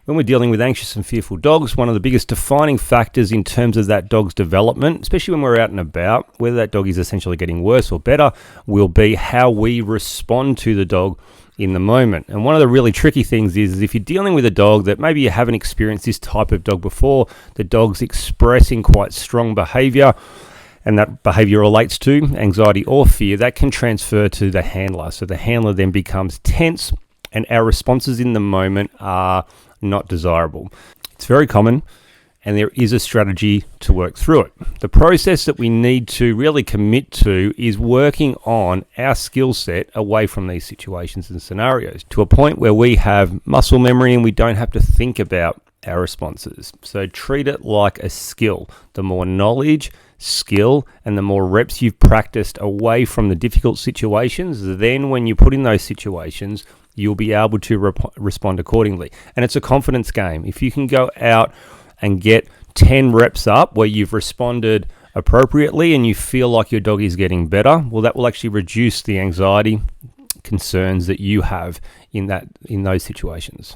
When we're dealing with anxious and fearful dogs, one of the biggest defining factors in terms of that dog's development, especially when we're out and about, whether that dog is essentially getting worse or better, will be how we respond to the dog in the moment. And one of the really tricky things is if you're dealing with a dog that maybe you haven't experienced this type of dog before, the dog's expressing quite strong behavior, and that behavior relates to anxiety or fear, that can transfer to the handler. So the handler then becomes tense, and our responses in the moment are not desirable. It's very common, and there is a strategy to work through it. The process that we need to really commit to is working on our skill set away from these situations and scenarios to a point where we have muscle memory and we don't have to think about our responses. So treat it like a skill. The more knowledge, skill, and the more reps you've practiced away from the difficult situations, then when you put in those situations, you'll be able to respond accordingly. And it's a confidence game. If you can go out and get 10 reps up where you've responded appropriately and you feel like your dog is getting better, well, that will actually reduce the anxiety concerns that you have in those situations.